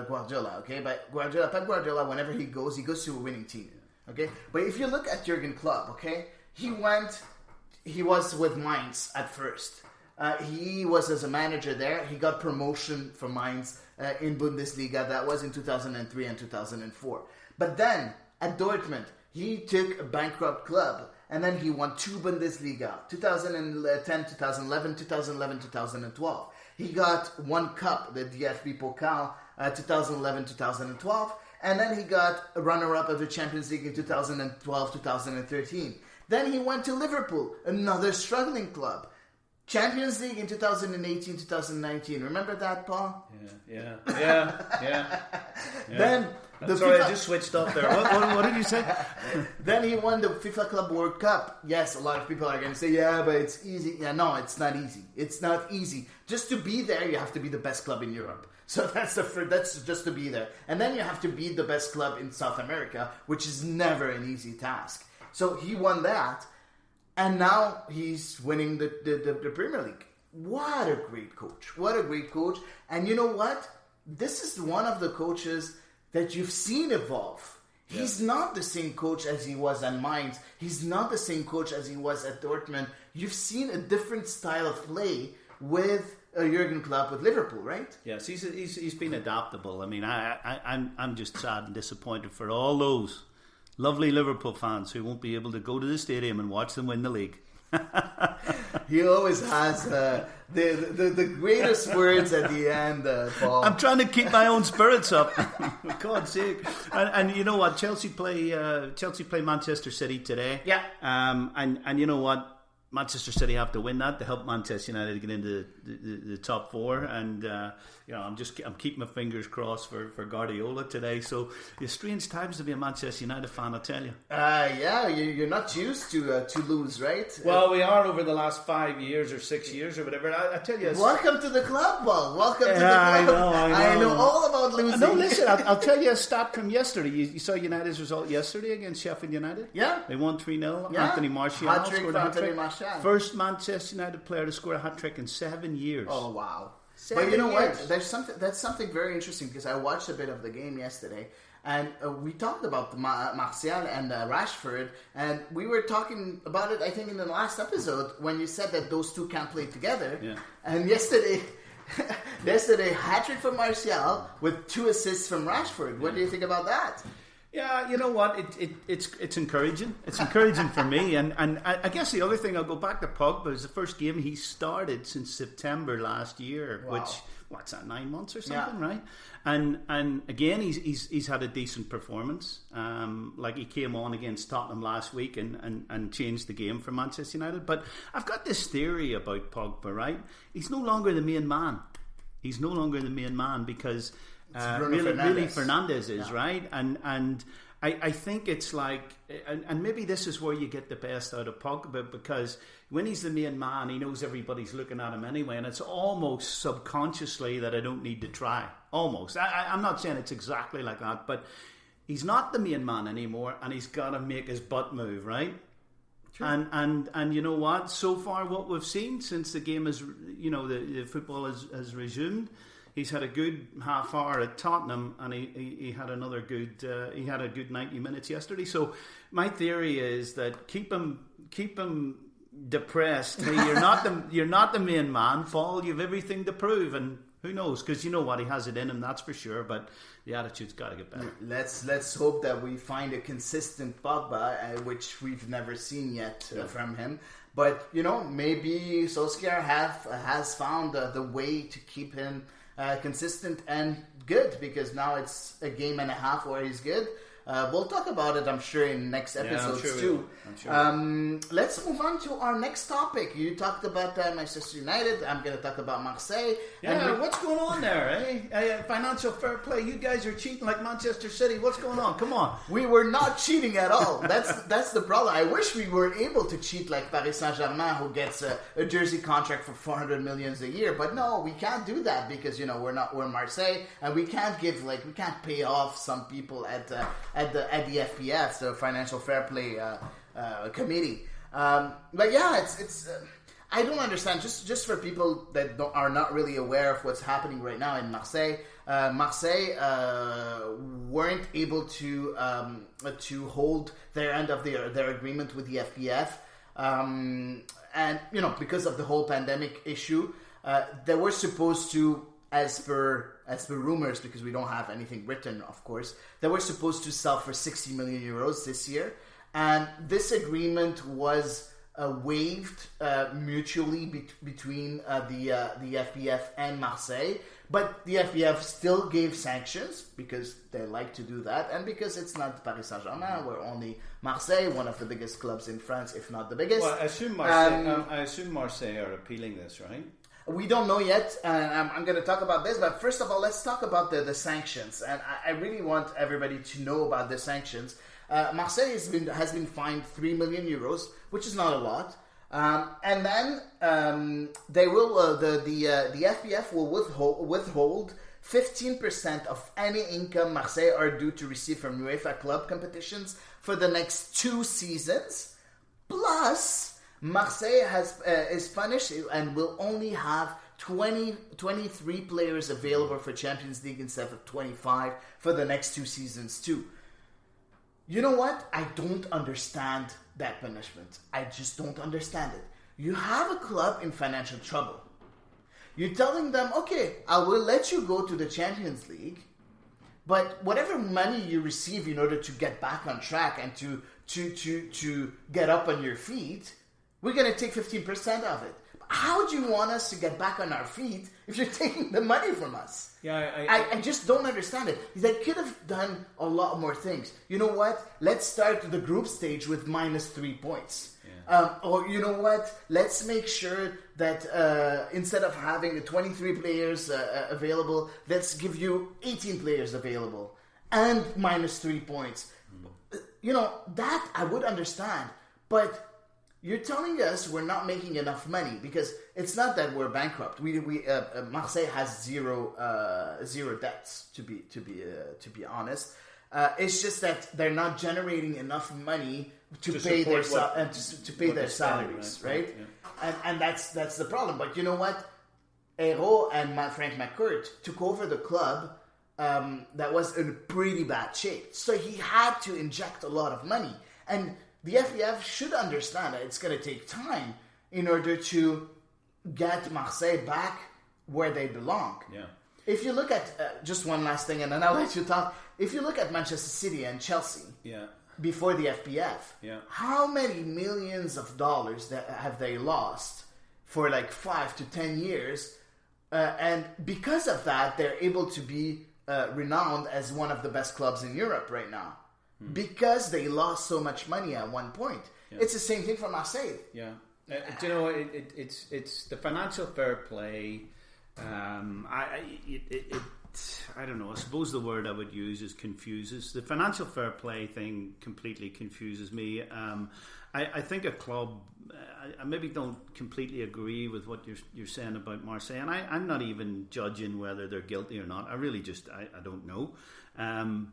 Guardiola, okay? But Pep Guardiola, whenever he goes to a winning team, okay? But if you look at Jurgen Klopp, okay? He was with Mainz at first. He was as a manager there. He got promotion for Mainz in Bundesliga. That was in 2003 and 2004. But then at Dortmund, he took a bankrupt club and then he won 2 Bundesliga, 2010, 2011, 2012. He got 1 cup, the DFB Pokal, 2011, 2012. And then he got a runner-up of the Champions League in 2012, 2013. Then he went to Liverpool, another struggling club. Champions League in 2018, 2019. Remember that, Paul? Yeah. Then I just switched up there. What did you say? Then he won the FIFA Club World Cup. Yes, a lot of people are going to say, yeah, but it's easy. Yeah, no, it's not easy. It's not easy. Just to be there, you have to be the best club in Europe. So that's just to be there. And then you have to be the best club in South America, which is never an easy task. So he won that. And now he's winning the Premier League. What a great coach. What a great coach. And you know what? This is one of the coaches that you've seen evolve. Yeah. He's not the same coach as he was at Mainz. He's not the same coach as he was at Dortmund. You've seen a different style of play with Jurgen Klopp with Liverpool, right? Yes, he's been adaptable. I mean, I'm just sad and disappointed for all those lovely Liverpool fans who won't be able to go to the stadium and watch them win the league. He always has the greatest words at the end, Paul. I'm trying to keep my own spirits up. For God's sake. And you know what? Chelsea play Manchester City today. Yeah. And you know what? Manchester City have to win that to help Manchester United to get into the top four, and I'm keeping my fingers crossed for Guardiola today. So it's strange times to be a Manchester United fan, I tell you. Yeah, you're not used to lose, right? Well, we are over the last 5 years or 6 years or whatever. I tell you, welcome to the club, Paul. Welcome to the club. I know all about losing. No, listen, I'll tell you a stat from yesterday. You saw United's result yesterday against Sheffield United. Yeah, they won 3-0. Yeah. Anthony Martial scored a hat-trick. First Manchester United player to score a hat-trick in 7 years. Oh, wow. 7 but you know years. what? That's something very interesting, because I watched a bit of the game yesterday, and we talked about Martial and Rashford, and we were talking about it, I think, in the last episode, when you said that those two can't play together. Yeah. And yesterday, hat-trick from Martial with 2 assists from Rashford. What do you think about that? Yeah, you know what? It's encouraging. It's encouraging for me. And I guess the other thing, I'll go back to Pogba. It was the first game he started since September last year, wow. Which, what's that, 9 months or something, right? And again, he's had a decent performance. Like he came on against Tottenham last week and changed the game for Manchester United. But I've got this theory about Pogba, right? He's no longer the main man. He's no longer the main man because... really Fernandes is, right? And I think it's like, and maybe this is where you get the best out of Pogba, because when he's the main man, he knows everybody's looking at him anyway, and it's almost subconsciously that I don't need to try. Almost. I'm not saying it's exactly like that, but he's not the main man anymore, and he's got to make his butt move, right? True. And you know what? So far, what we've seen since the game is, the football has resumed. He's had a good half hour at Tottenham, and he had another good. He had a good 90 minutes yesterday. So my theory is that keep him depressed. Hey, you're not the main man, Paul. You've everything to prove, and who knows? Because you know what, he has it in him, that's for sure. But the attitude's got to get better. Let's hope that we find a consistent Pogba, which we've never seen yet from him. But maybe Solskjaer has found the way to keep him consistent and good, because now it's a game and a half where he's good. We'll talk about it, I'm sure, in next episodes too. Let's move on to our next topic. You talked about Manchester United. I'm going to talk about Marseille. Yeah, what's going on there? Financial fair play. You guys are cheating like Manchester City. What's going on? Come on. We were not cheating at all. That's the problem. I wish we were able to cheat like Paris Saint-Germain, who gets a jersey contract for 400 million a year. But no, we can't do that, because we're Marseille, and we can't pay off some people at the FPF, the Financial Fair Play Committee. But yeah, it's I don't understand. Just for people that are not really aware of what's happening right now in Marseille, weren't able to hold their end of their agreement with the FPF, and because of the whole pandemic issue, they were supposed to, as per rumors, because we don't have anything written, of course, they were supposed to sell for 60 million euros this year, and this agreement was waived mutually between the FPF and Marseille, but the FPF still gave sanctions because they like to do that, and because it's not Paris Saint-Germain, we're only Marseille, one of the biggest clubs in France, if not the biggest. Well, I assume Marseille are appealing this, right? We don't know yet, and I'm going to talk about this, but first of all, let's talk about the sanctions, and I really want everybody to know about the sanctions. Marseille has been fined 3 million euros, which is not a lot, and then they will the FPF will withhold 15% of any income Marseille are due to receive from UEFA club competitions for the next 2 seasons, plus Marseille is punished and will only have 23 players available for Champions League instead of 25 for the next 2 seasons too. You know what? I don't understand that punishment. I just don't understand it. You have a club in financial trouble. You're telling them, okay, I will let you go to the Champions League, but whatever money you receive in order to get back on track and to get up on your feet, We're going to take 15% of it. How do you want us to get back on our feet if you're taking the money from us? Yeah, I just don't understand it. They could have done a lot more things. You know what? Let's start the group stage with -3 points. Yeah. Or you know what? Let's make sure that instead of having 23 players available, let's give you 18 players available and -3 points. You know, that I would understand. But you're telling us we're not making enough money because it's not that we're bankrupt. Marseille has zero debts to be honest. It's just that they're not generating enough money to pay their salaries, right? Yeah. And that's the problem. But you know what? Hérault and Frank McCourt took over the club that was in pretty bad shape. So he had to inject a lot of money. And the FPF should understand that it's going to take time in order to get Marseille back where they belong. Yeah. If you look at, just one last thing and then I'll let you talk. If you look at Manchester City and Chelsea before the FPF, how many millions of dollars have they lost for like 5 to 10 years? And because of that, they're able to be renowned as one of the best clubs in Europe right now. Because they lost so much money at one point. Yeah. It's the same thing for Marseille. Yeah. Do you know, it's the financial fair play. I don't know. I suppose the word I would use is confuses. The financial fair play thing completely confuses me. I think a club. I maybe don't completely agree with what you're saying about Marseille, and I'm not even judging whether they're guilty or not. I really just I don't know.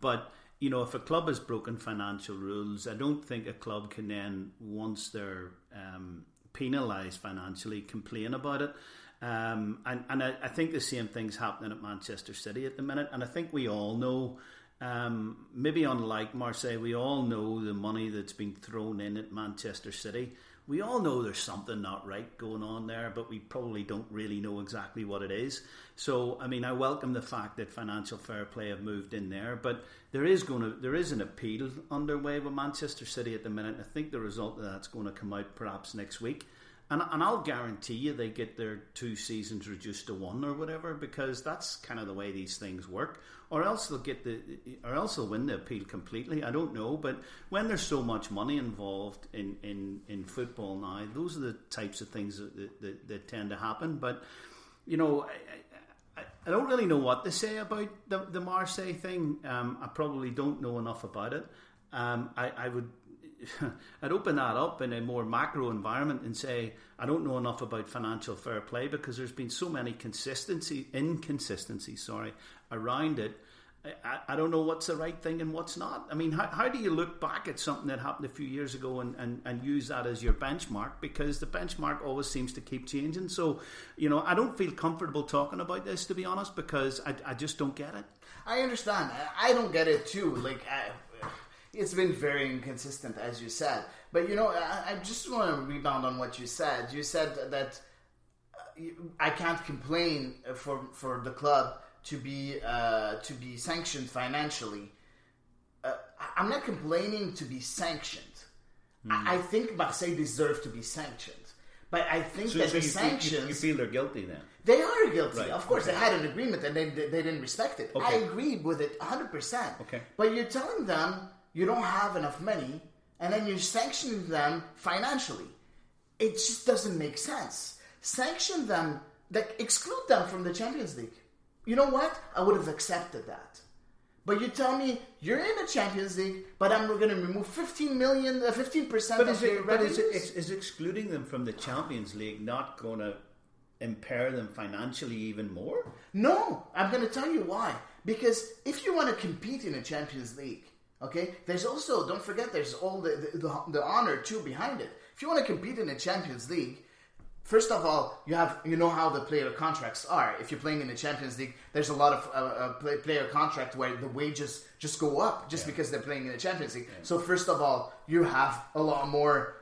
But you know, if a club has broken financial rules, I don't think a club can then, once they're penalised financially, complain about it. And I think the same thing's happening at Manchester City at the minute. And I think we all know, maybe unlike Marseille, we all know the money that's been thrown in at Manchester City. We all know there's something not right going on there, but we probably don't really know exactly what it is. So, I mean, I welcome the fact that financial fair play have moved in there, but there is an appeal underway with Manchester City at the minute. I think the result of that's going to come out perhaps next week. And I'll guarantee you they get their 2 seasons reduced to 1 or whatever, because that's kind of the way these things work. Or else they'll win the appeal completely. I don't know, but when there's so much money involved in football now, those are the types of things that tend to happen. But you know, I don't really know what to say about the Marseille thing. I probably don't know enough about it. I'd open that up in a more macro environment and say I don't know enough about financial fair play because there's been so many inconsistencies around it. I don't know what's the right thing and what's not. I mean, how do you look back at something that happened a few years ago and use that as your benchmark? Because the benchmark always seems to keep changing. So, you know, I don't feel comfortable talking about this, to be honest, because I just don't get it. I understand. I don't get it too. Like, it's been very inconsistent, as you said. But, you know, I just want to rebound on what you said. You said that I can't complain for the club to be sanctioned financially. I'm not complaining to be sanctioned. I think Marseille deserve to be sanctioned. But I think the sanctions... You feel they're guilty then? They are guilty. Right. Of course, they had an agreement and they didn't respect it. Okay. I agree with it 100%. Okay. But you're telling them you don't have enough money and then you're sanctioning them financially. It just doesn't make sense. Sanction them, like exclude them from the Champions League. You know what? I would have accepted that. But you tell me you're in the Champions League, but I'm going to remove 15% of your revenues. Is excluding them from the Champions League not going to impair them financially even more? No, I'm going to tell you why. Because if you want to compete in a Champions League, okay, there's also, don't forget, there's all the honor too behind it. If you want to compete in a Champions League, first of all, you know how the player contracts are. If you're playing in the Champions League, there's a lot of player contract where the wages just go up just because they're playing in the Champions League. Yeah. So first of all, you have a lot more,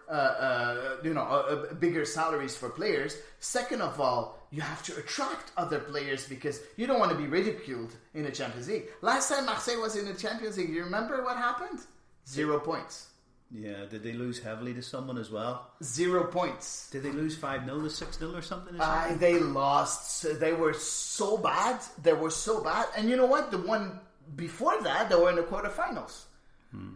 bigger salaries for players. Second of all, you have to attract other players because you don't want to be ridiculed in the Champions League. Last time Marseille was in the Champions League, you remember what happened? 0 points. Yeah, did they lose heavily to someone as well? 0 points. Did they lose 5-0 to 6-0 or something? They lost. They were so bad. And you know what? The one before that, they were in the quarterfinals.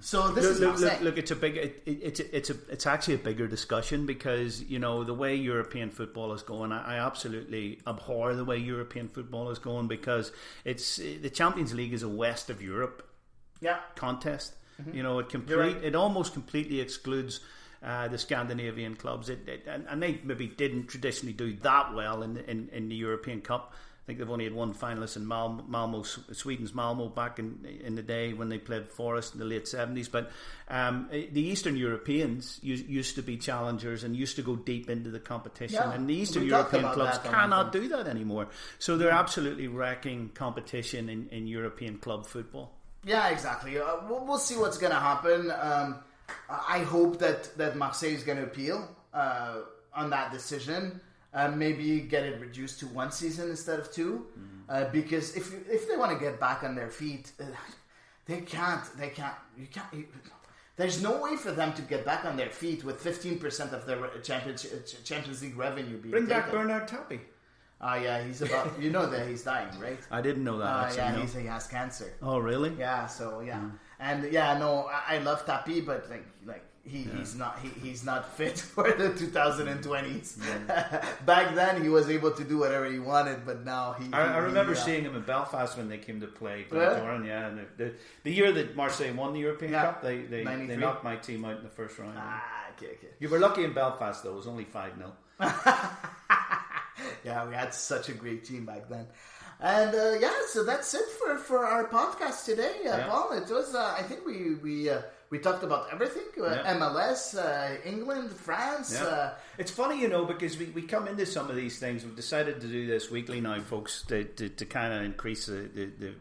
So this is Marseille. Look, it's a big. It's actually a bigger discussion because the way European football is going, I absolutely abhor the way European football is going because it's the Champions League is a West of Europe contest. Mm-hmm. It almost completely excludes the Scandinavian clubs. And they maybe didn't traditionally do that well in the European Cup. I think they've only had one finalist in Malmo, Sweden's Malmo, back in the day when they played Forest in the late 70s. But the Eastern Europeans used to be challengers and used to go deep into the competition. Yeah, and the Eastern European clubs cannot do that anymore. So they're absolutely wrecking competition in European club football. Yeah, exactly. We'll see what's going to happen. I hope that Marseille is going to appeal on that decision. Maybe get it reduced to 1 season instead of 2, because if they want to get back on their feet, they can't. There's no way for them to get back on their feet with 15% of their Champions League revenue being Bring taken. back Bernard Tapie. Yeah, he's about. You know that he's dying, right? I didn't know that. He has cancer. Oh, really? Yeah. So and I love Tapie, but like. He's not fit for the 2020s. Yeah. Back then, he was able to do whatever he wanted, but now I remember seeing him in Belfast when they came to play. And the year that Marseille won the European Cup, they knocked my team out in the first round. Okay. You were lucky in Belfast, though. It was only 5-0. Yeah, we had such a great team back then. And so that's it for our podcast today, Paul. It was I think we talked about everything. MLS, England, France. Yeah. It's funny, because we come into some of these things. We've decided to do this weekly now, folks, to kind of increase the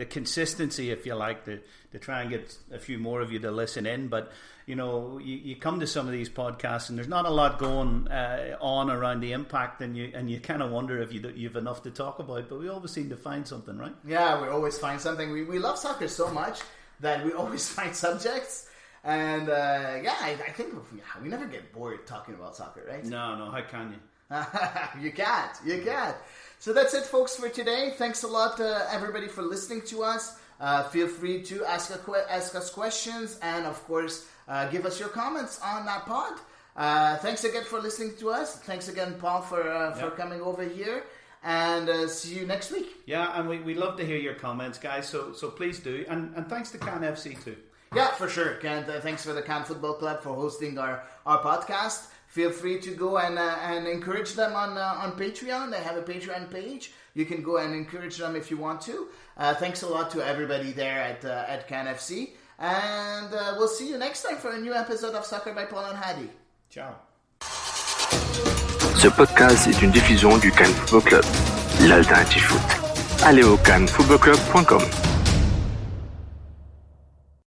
consistency, if you like, to try and get a few more of you to listen in. But you come to some of these podcasts and there's not a lot going on around the impact, and you kind of wonder if you've enough to talk about. But we always seem to find something, right? Yeah, we always find something. We love soccer so much that we always find subjects. And I think we never get bored talking about soccer, right? No, how can you? You can't. So that's it, folks, for today. Thanks a lot, everybody, for listening to us. Feel free to ask us questions, and of course, give us your comments on that pod. Thanks again for listening to us. Thanks again, Paul, for coming over here. And see you next week. Yeah, and we love to hear your comments, guys. So please do. And thanks to Can FC too. Yeah, for sure. Thanks for the Can Football Club for hosting our podcast. Feel free to go and encourage them on Patreon. They have a Patreon page. You can go and encourage them if you want to. Thanks a lot to everybody there at Can FC. And we'll see you next time for a new episode of Soccer by Paul and Hady. Ciao. Ce podcast est une diffusion du Cannes Football Club, l'alternative foot. Allez au cannesfootballclub.com.